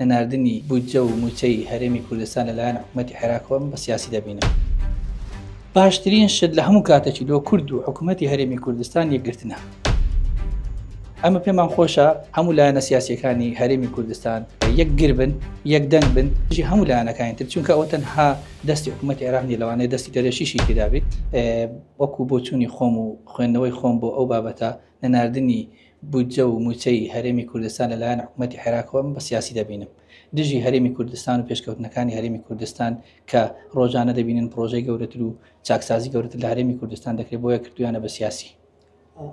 نەناردنی بودجە و موچەی هەرێمی کوردستان لەلایەن حکوومەتی عێراقەوە بە سیاسی دەبینم. باشترین شت لە هەموو کاتێکی لۆ کورد و حکوومەتی هەرێمی کوردستان یەکگرتنە. ئەمە پێمان خۆشە هەموو لایەنە سیاسیەکانی هەرێمی کوردستان یەکگر بن، یەکدەنگ بن، دژی هەموو لایەنەکانتر، چونکە ئەوە تەنها دەستی حکوومەتی عێراق نیە، لەوانەیە دەستی دەرەشیشی تێدا بێت. وەکو بۆ چوونی خۆم و خوێندنەوەی خۆم بۆ ئەو بابەتە نەناردنی بودجە و موچەی هەرێمی کوردستان لەلایەن حکوومەتی عێراقەوە بە سیاسی دەبینم. دژی هەرێمی کوردستان و پێشکەوتنەکانی هەرێمی کوردستان کە ڕۆژانە دەبینن پرۆژەی گەورەتر و چاکسازی گەورەتر لە هەرێمی کوردستان دەکرێت بۆیە کردویانە بە سیاسی.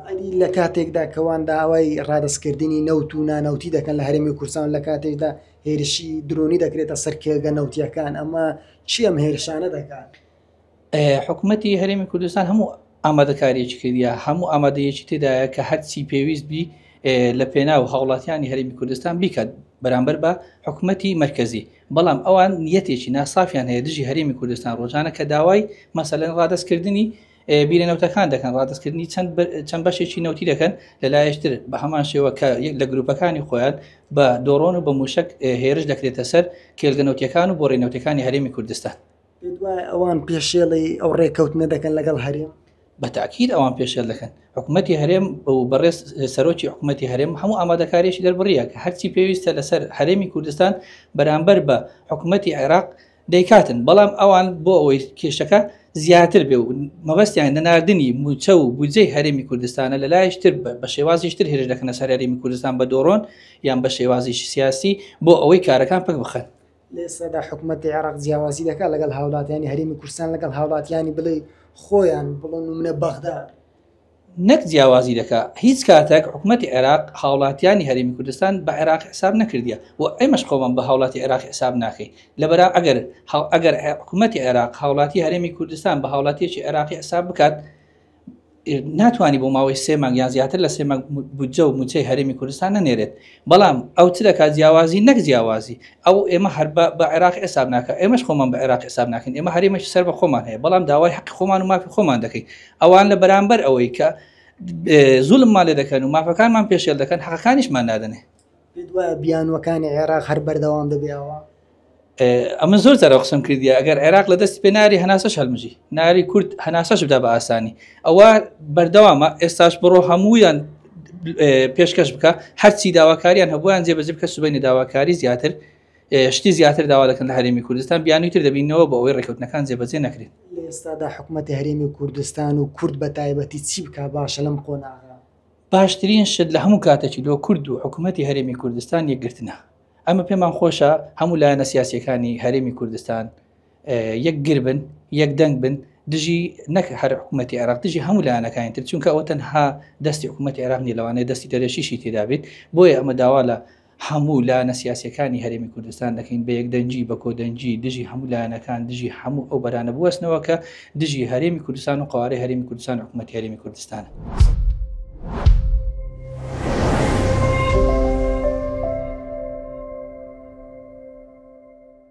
ئەنی لە کاتێکدا کەوان داوای ڕادستکردنی نەوت و نانەوتی دەکەن لە هەرێمی کوردستان، لە کاتێکدا هێرشی درۆنی دەکرێتە سەر کێگە نەوتیەکان، ئەمە چی ئەم هێرشانە دەکات؟ حکوومەتی هەرێمی کوردستان هەموو ئامادەکاریەکی کردیە، هەموو ئامادەیەکی تێدایە کە هەرچی پێویست بی لە پێناو هاوڵاتیانی هەرێمی کوردستان بیکات بەرامبەر بە حکوومەتی مرکزی. بەڵام ئەوان نیەتێکی ناسافیان هەیە دژی هەرێمی کوردستان ڕۆژانە کە داوای مەسەلەن ڕادستکردنی بیرەنەوتەکان دەکەن، ڕادستکردنی چەند بەشێکی نەوتی دەکەن لەلایەشتر بە هەمان شێوە کە لە گروپەکانی خۆیان بە دۆڕۆن و بە موشک هێرش دەکرێتە سەر کێلگەنەوتیەکان و بۆ ڕێنەوتەکانی هەرێمی کوردستان. ئەوان پێشێڵی ئەو ڕێکەوتنە دەکەن لەگەڵ هەرێم؟ بەتاکید ئەوان پێشێل دەکەن. حکوومەتی هەرێم و بەڕێز سەرۆکی حکوومەتی هەرێم هەموو ئامادەکاریەکی دەربڕیە کە هەرچی پێویستە لەسەر هەرێمی کوردستان بەرامبەر بە حکوومەتی عێراق دەیکاتن. بەڵام ئەوان بۆ ئەوەی کێشەکە زیاتر بێ و مەبەستیان نەناردنی موچە و بودجەی هەرێمی کوردستانە لەلایەشتر بە شێوازیشتر هێرش دەکەنە سەر هەرێمی کوردستان بە دۆڕۆن یان بە شێوازیشی سیاسی بۆ ئەوەی کارەکان پک بخەن. لێسەدا حکوومەتی عێراق جیاوازی دەکات لەگەڵ هاوڵاتیانی هەرێمی کوردستان، لەگەڵ هاوڵاتیانی بڵێ خۆیان بڵۆن و منە بەغداد نەک جیاوازی دەکات. هیچ کاتێک حکوومەتی عێراق هاوڵاتیانی هەرێمی کوردستان بە عێراق حساب نەکردیە و ئێمەش خۆمان بە هاوڵاتی عێراق حساب ناکەین. لەبەرا ئەگەر حکوومەتی عێراق هاوڵاتی هەرێمی کوردستان بە هاوڵاتیەکی عێراقی حساب بکات، ناتوانانی بۆ ماوەی 3 مانگ یان زیاتر لە 3 مانگ بودجە و موچەی هەرێمی کوردستان نەنێرێت. بەڵام ئەو چ دەکات؟ جیاوازی نەک جیاوازی. ئەو ئێمە هەر بە عێراق حساب ناکە، ئێمەش خۆمان بە عێراق حساب ناکەین، ئێمە هەرێمێکی سەر بە خۆمان هەیە، بەڵام داوای حەقی خۆمان و مافی خۆمان دەکەین. ئەوان لە بەرامبەر ئەوەی کە زوڵممان لێ دەکەن و مافەکانمان پێشێل دەکەن، حەقەکانیشمان نادەنێ. دوایە بیانوەکانی عێراق هەر بەردەوام دەبێەوە. ئەمە زۆر جارە قسەم کردیە ئەگەر عێراق لە دەستی پێ ناری هەناسەش هەڵمژی، ناری کورد هەناسەش بدا بە ئاسانی. ئەوە بەردەوامە. ئێستاش بڕۆ هەموویان پێشکەش بکە، هەرچی داواکاریان هەبوویان جێبەجێ بکە، سوبەینی داواکاری زیاتر شتی زیاتر داوا دەکەن لە هەرێمی کوردستان، بیانوویتر دەبینەوە بە ئەوەی ڕێکەوتنەکان جێبەجێ نەکرێت. لە ئێستادا حکوومەتی هەرێمی کوردستان و کورد بە تایبەتی چی بکە باشە لەم قۆناغا؟ باشترین شت لە هەموو کاتێکی لۆ کورد و حکوومەتی هەرێمی کوردستان یەکگرتنە. ئەمە پێمان خۆشە هەموو لایەنە سیاسیەکانی هەرێمی کوردستان یەکگر بن، یەکدەنگ بن، دژی نەک هەر حکوومەتی عێراق، دژی هەموو لایەنەکانتر، چونکە ئەوە تەنها دەستی حکوومەتی عێراق نیە، لەوانەیە دەستی دەرەشیشی تێدا بێت. بۆیە ئەمە داوا لە هەموو لایەنە سیاسیەکانی هەرێمی کوردستان دەکەین بە یەکدەنگی، بە کۆدەنگی، دژی هەموو لایەنەکان، دژی هەموو ئەو بەرانە بوەستنەوە کە دژی هەرێمی کوردستان و قوارەی هەرێمی کوردستان و حکوومەتی هەرێمی کوردستانە.